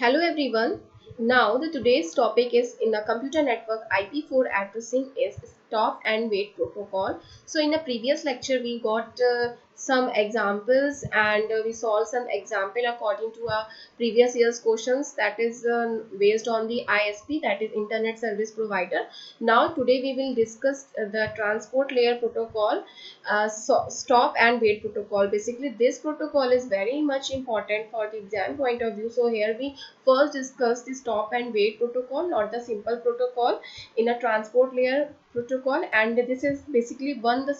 Hello everyone. Now the today's topic is in the computer network IP4 addressing is stop and wait protocol. So in the previous lecture we got some examples and we solved some example according to our previous year's questions, that is based on the ISP, that is Internet Service Provider. Now today we will discuss the transport layer protocol, stop and wait protocol. Basically this protocol is very much important for the exam point of view. So here we first discuss the stop and wait protocol, not the simple protocol in a transport layer protocol. And this is basically one. The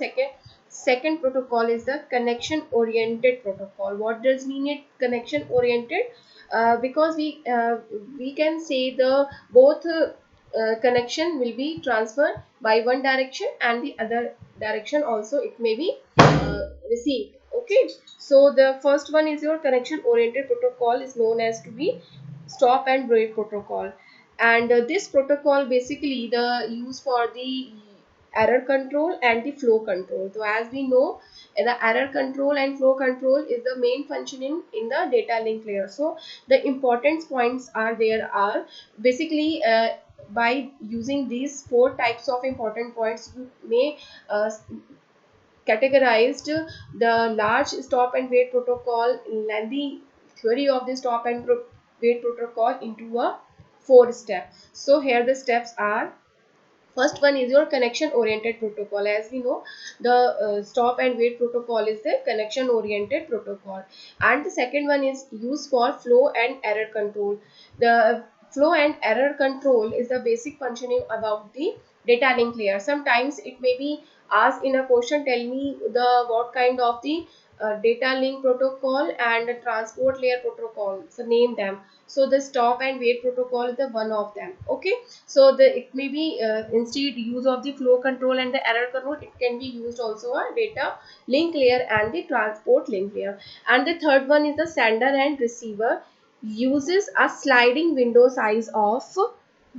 second protocol is the connection oriented protocol. What does mean it connection oriented? Because we can say the both connection will be transferred by one direction and the other direction also it may be received. Okay, so the first one is your connection oriented protocol, is known as to be stop and wait protocol. And this protocol basically the use for the error control and the flow control. So as we know, the error control and flow control is the main functioning in the data link layer. So the important points are there are basically by using these four types of important points you may categorized the large stop and wait protocol and the theory of the stop and wait protocol into a four step. So here the steps are: first one is your connection oriented protocol. As we know, the stop and wait protocol is the connection oriented protocol, and the second one is used for flow and error control. The flow and error control is the basic functioning about the data link layer. Sometimes it may be asked in a question, tell me the what kind of the data link protocol and the transport layer protocol, so name them. So the stop and wait protocol is the one of them. Okay, so the it may be instead use of the flow control and the error control, it can be used also a data link layer and the transport link layer. And the third one is the sender and receiver uses a sliding window size of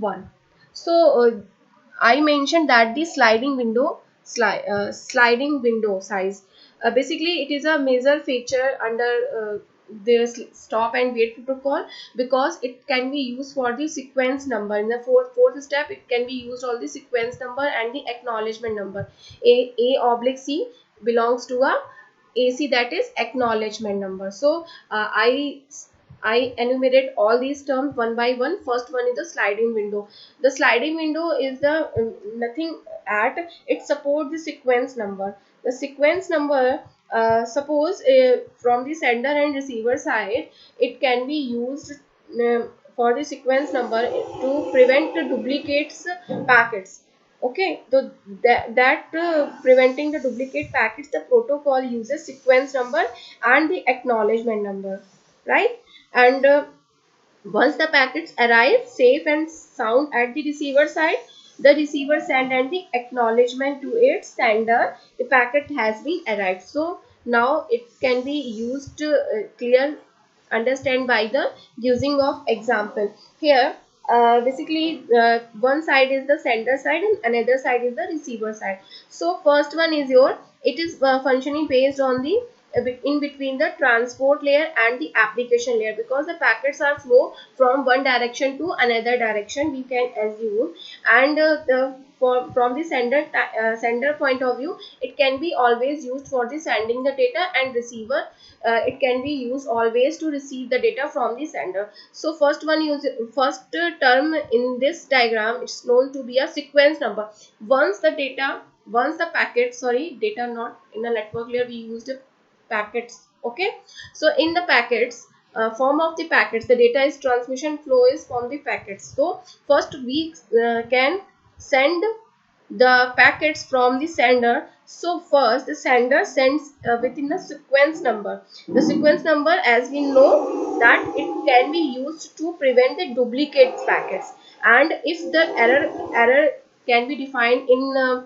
1. So I mentioned that the sliding window size, basically it is a major feature under this stop and wait protocol, because it can be used for the sequence number. In the fourth step it can be used on the sequence number and the acknowledgement number. A oblique C belongs to a AC, that is acknowledgement number. So I enumerate all these terms one by one. First one is the sliding window. The sliding window is the nothing at it supports the sequence number. The sequence number, suppose from the sender and receiver side, it can be used for the sequence number to prevent the duplicates packets. Okay, so that preventing the duplicate packets, the protocol uses sequence number and the acknowledgement number, right? And once the packets arrive safe and sound at the receiver side, the receiver send and the acknowledgement to its sender, the packet has been arrived. So now it can be used to clear understand by the using of example. Here basically one side is the sender side and another side is the receiver side. So first one is your, it is functioning based on the in between the transport layer and the application layer, because the packets are flow from one direction to another direction, we can assume. And from the sender point of view, it can be always used for the sending the data, and receiver it can be used always to receive the data from the sender. So first term in this diagram, it's known to be a sequence number. Once the packet, sorry, data not in a network layer, we used packets. Okay, so in the packets, form of the packets, the data is transmission flow is from the packets. So first we can send the packets from the sender. So first the sender sends within the sequence number. The sequence number, as we know, that it can be used to prevent the duplicate packets. And if the error can be defined in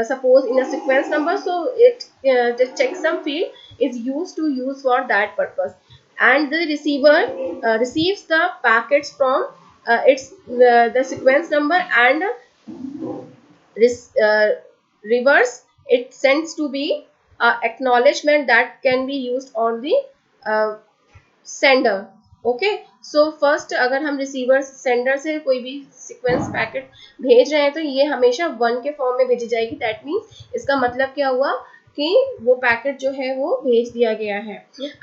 suppose in a sequence number, so it the checksum field is used to use for that purpose. And the receiver receives the packets from its the sequence number, and uh, reverse it sends to be acknowledgement that can be used on the uh, sender. Okay. So first अगर हम receiver sender से कोई भी sequence packet भेज रहे हैं तो ये हमेशा 1 के फॉर्म में भेजी जाएगी। दैट मीन्स इसका मतलब क्या हुआ कि वो पैकेट जो है वो भेज दिया गया है।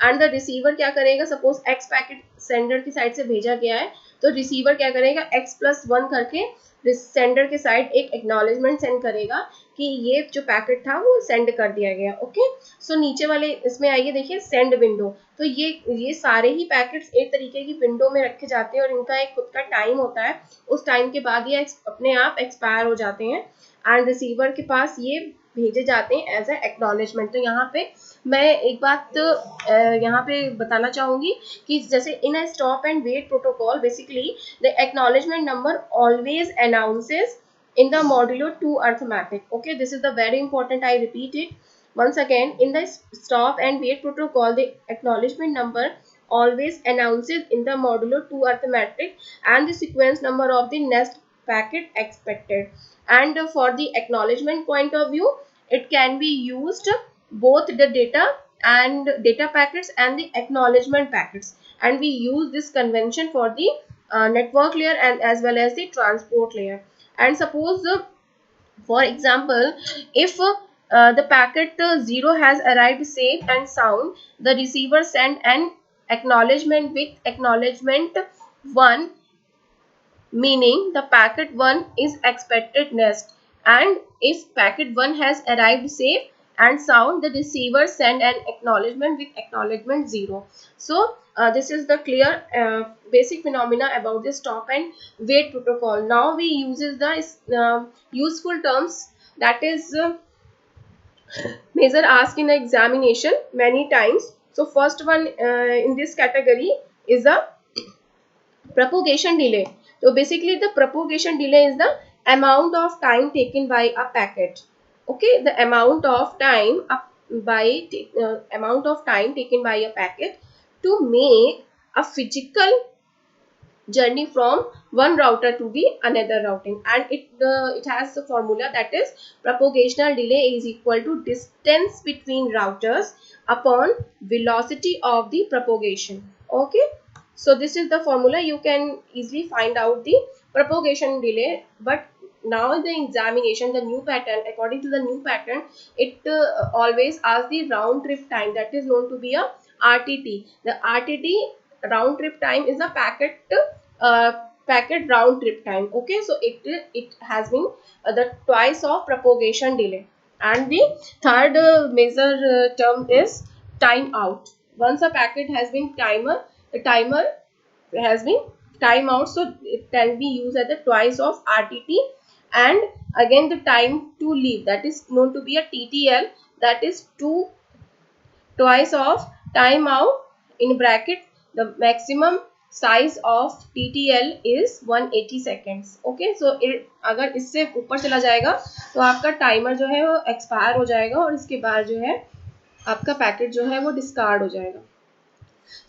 एंड द रिसीवर क्या करेगा, सपोज x पैकेट सेंडर की साइड से भेजा गया है तो रिसीवर क्या करेगा, x+1 करके सेंडर के साइड एक एक्नॉलेजमेंट सेंड करेगा कि ये जो पैकेट था वो सेंड कर दिया गया। ओके। सो नीचे वाले इसमें आइए देखिए सेंड विंडो। तो ये सारे ही पैकेट्स एक तरीके की विंडो में रखे जाते हैं और इनका एक खुद का टाइम होता है। उस टाइम के बाद ये अपने आप एक्सपायर हो जाते हैं एंड रिसीवर के पास ये भेजे जाते हैं एज ए एक्नॉलेजमेंट। तो यहाँ पे मैं एक बात यहाँ पे बताना चाहूंगी कि जैसे in a stop and wait protocol basically the acknowledgement number always announces in the modulo 2 arithmetic. Okay, this is the very important, I repeat it once again. In the stop and wait protocol, the acknowledgement number always announces in the modulo 2 arithmetic and the sequence number of the next packet expected. And for the acknowledgement point of view, it can be used both the data and data packets and the acknowledgement packets, and we use this convention for the network layer and as well as the transport layer. And suppose for example, if the packet 0 has arrived safe and sound, the receiver send an acknowledgement with acknowledgement 1, meaning the packet 1 is expected next. And if packet 1 has arrived safe and sound, the receiver send an acknowledgement with acknowledgement 0. So this is the clear basic phenomena about the stop and wait protocol. Now we uses the useful terms, that is measure asked in examination many times. So first one in this category is the propagation delay. So basically the propagation delay is the amount of time taken by a packet. Okay, the amount of time taken by a packet to make a physical journey from one router to the another routing. And it has the formula, that is propagational delay is equal to distance between routers upon velocity of the propagation. Okay, so this is the formula. You can easily find out the propagation delay. But now in the examination, the new pattern, according to the new pattern, it always asks the round trip time, that is known to be a RTT. The RTT, round trip time, is a packet round trip time. Okay, so it has been the twice of propagation delay. And the third major term is time out. Once a packet has been the timer has been time out, so it can be used as the twice of RTT. And again the time to leave, that is known to be a TTL, that is twice of time out in bracket. The maximum size of TTL is 180 seconds. Okay, so अगर इससे ऊपर चला जाएगा तो आपका timer जो है वो एक्सपायर हो जाएगा और इसके बाद जो है आपका पैकेट जो है वो डिस्कार्ड हो जाएगा।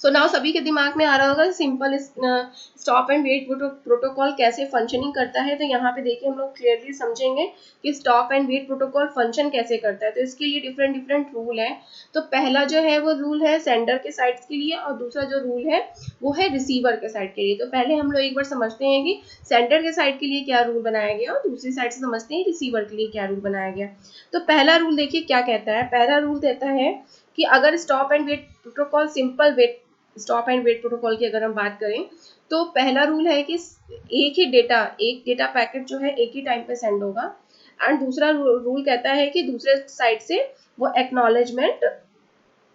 सो नाउ सभी के दिमाग में आ रहा होगा simple stop and wait protocol कैसे फंक्शनिंग करता है। तो यहाँ पे देखिए हम लोग क्लियरली समझेंगे कि stop and wait protocol function कैसे करता है। तो इसके लिए डिफरेंट डिफरेंट रूल है। तो पहला जो है वो रूल है सेंडर के साइड के लिए और दूसरा जो रूल है वो है रिसीवर के साइड के लिए। तो पहले हम लोग एक बार समझते हैं कि सेंडर के साइड के लिए क्या रूल बनाया गया और दूसरी साइड से समझते हैं रिसीवर के लिए क्या रूल बनाया गया। तो पहला रूल देखिए क्या कहता है। पहला रूल कहता है कि अगर stop and wait protocol stop and wait protocol की अगर हम बात करें तो पहला रूल है कि एक डेटा पैकेट जो है एक ही टाइम पे सेंड होगा। एंड दूसरा रूल कहता है कि दूसरे साइड से वो एक्नॉलेजमेंट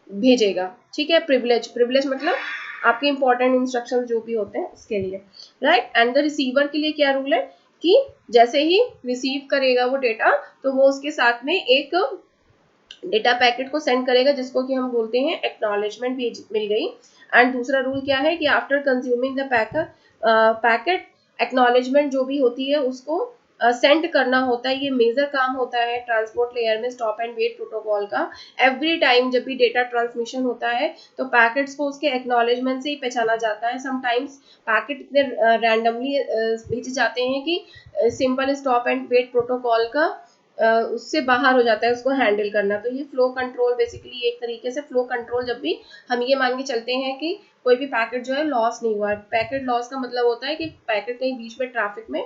भेजेगा। ठीक है, प्रिविलेज मतलब आपके इंपॉर्टेंट इंस्ट्रक्शन जो भी होते हैं उसके लिए, राइट। एंड द रिसीवर के लिए क्या रूल है कि जैसे ही रिसीव करेगा वो डेटा तो वो उसके साथ में एक डेटा पैकेट को सेंड करेगा जिसको कि हम बोलते हैं एक्नॉलेजमेंट मिल गई। एंड दूसरा रूल क्या है कि after consuming the packet acknowledgement जो भी होती है उसको सेंड करना होता है। ये मेजर काम होता है ट्रांसपोर्ट लेयर में स्टॉप एंड वेट प्रोटोकॉल का। एवरी टाइम जब भी डेटा ट्रांसमिशन होता है तो पैकेट्स को उसके एक्नॉलेजमेंट से ही पहचाना जाता है। समटाइम्स पैकेट इतने रैंडमली भेजे जाते हैं कि simple stop and wait protocol का उससे बाहर हो जाता है उसको हैंडल करना। तो ये फ्लो कंट्रोल बेसिकली एक तरीके से फ्लो कंट्रोल, जब भी हम ये मान के चलते हैं कि कोई भी पैकेट जो है लॉस नहीं हुआ है। पैकेट लॉस का मतलब होता है कि पैकेट कहीं बीच में ट्रैफिक में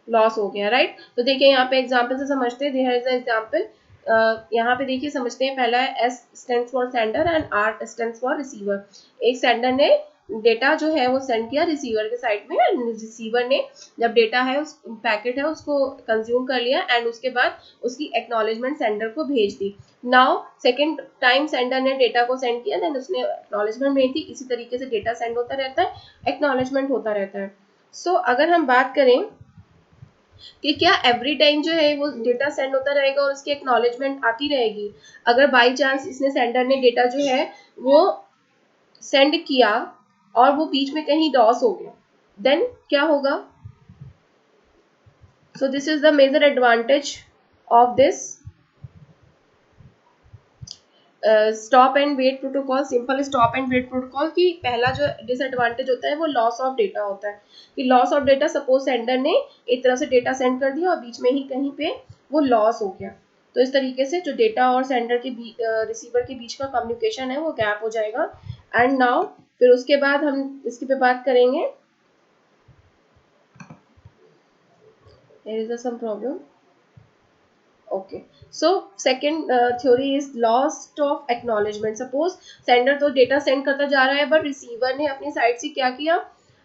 लॉस हो गया, राइट। तो देखिए यहाँ पे एग्जाम्पल से समझते हैं, देयर इज अ एग्जाम्पल। यहाँ पे देखिए समझते हैं, पहला है S stands for sender and R stands for receiver. एक सेंडर ने डेटा जो है वो सेंड किया रिसीवर के साइड में, रिसीवर ने जब डेटा है उस पैकेट है उसको कंज्यूम कर लिया एंड उसके बाद उसकी एक्नॉलेजमेंट सेंडर को भेज दी। नाउ सेकेंड टाइम सेंडर ने डेटा को सेंड किया, देन उसने एक्नॉलेजमेंट भेज दी। इसी तरीके से डेटा सेंड होता रहता है, एक्नॉलेजमेंट होता रहता है। सो अगर हम बात करें कि क्या एवरी टाइम जो है वो डेटा सेंड होता रहेगा और उसकी एक्नॉलेजमेंट आती रहेगी, अगर बाई चांस इसने सेंडर ने डेटा जो है वो सेंड किया और वो बीच में कहीं लॉस हो गया, देन क्या होगा? So this is the major advantage of this stop and wait protocol, simple stop and wait protocol की पहला जो डिसएडवांटेज होता है वो लॉस ऑफ डेटा होता है कि loss of data, suppose sender ने एक तरह से डेटा सेंड कर दिया और बीच में ही कहीं पे वो लॉस हो गया, तो इस तरीके से जो डेटा और सेंडर के रिसीवर के बीच का कम्युनिकेशन है वो गैप हो जाएगा। एंड नाउ फिर उसके बाद हम इसके पे बात करेंगे, there is some problem. Okay, so second theory is loss of acknowledgement. Suppose sender तो डेटा सेंड करता जा रहा है बट रिसीवर ने अपनी साइड से क्या किया,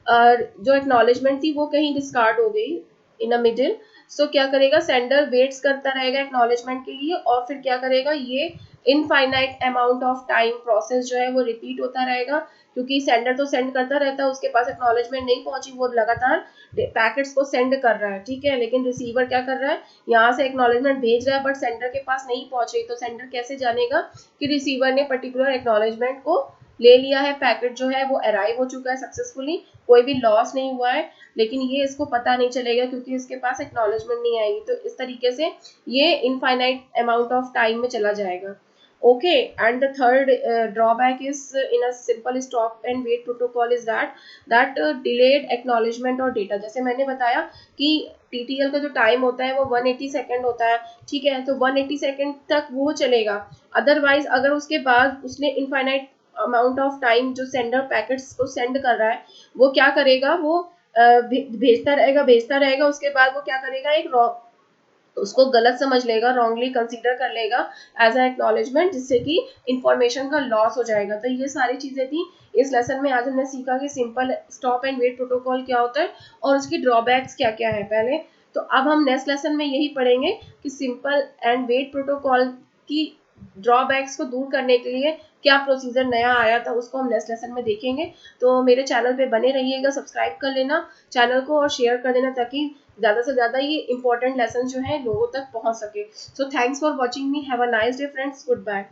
जो एक्नॉलेजमेंट थी वो कहीं डिस्कार्ड हो गई इन अ मिडिल। सो क्या करेगा, सेंडर वेट्स करता रहेगा एक्नॉलेजमेंट के लिए और फिर क्या करेगा, ये infinite amount of time process जो है वो रिपीट होता रहेगा, क्योंकि सेंडर तो सेंड करता रहता है, उसके पास एक्नॉलेजमेंट नहीं पहुंची, वो लगातार पैकेट्स को सेंड कर रहा है, ठीक है। लेकिन रिसीवर क्या कर रहा है, यहाँ से एक्नॉलेजमेंट भेज रहा है बट सेंडर के पास नहीं पहुंच रही, तो सेंडर कैसे जानेगा कि रिसीवर ने पर्टिकुलर एक्नॉलेजमेंट को ले लिया है, पैकेट जो है वो अराइव हो चुका है सक्सेसफुली, कोई भी लॉस नहीं हुआ है, लेकिन ये इसको पता नहीं चलेगा क्योंकि इसके पास एक्नॉलेजमेंट नहीं आएगी। तो इस तरीके से ये इनफाइनाइट अमाउंट ऑफ टाइम में चला जाएगा। Okay, and the third drawback is in a simple stop and wait protocol is that delayed acknowledgement और data, जैसे मैंने बताया कि TTL का जो टाइम होता है वो 180 सेकेंड होता है, ठीक है, तो 180 सेकेंड तक वो चलेगा। अदरवाइज अगर उसके बाद उसने इनफाइनाइट अमाउंट ऑफ टाइम जो सेंडर पैकेट्स को सेंड कर रहा है वो क्या करेगा, वो भेजता रहेगा, उसके बाद वो क्या करेगा, एक उसको गलत समझ लेगा, रॉन्गली कंसीडर कर लेगा एज अ एक्नॉलेजमेंट, जिससे कि इंफॉर्मेशन का लॉस हो जाएगा। तो ये सारी चीजें थी इस लेसन में। आज हमने सीखा कि simple stop and wait protocol क्या होता है और उसकी ड्रॉबैक्स क्या क्या है पहले। तो अब हम नेक्स्ट लेसन में यही पढ़ेंगे कि सिंपल एंड वेट प्रोटोकॉल की ड्रॉबैक्स को दूर करने के लिए क्या प्रोसीजर नया आया था, उसको हम नेक्स्ट लेसन में देखेंगे। तो मेरे चैनल पे बने रहिएगा, सब्सक्राइब कर लेना चैनल को और शेयर कर देना ताकि ज़्यादा से ज़्यादा ये इंपॉर्टेंट लेसन जो है लोगों तक पहुंच सके। So thanks for watching me, have a nice day friends, good bye.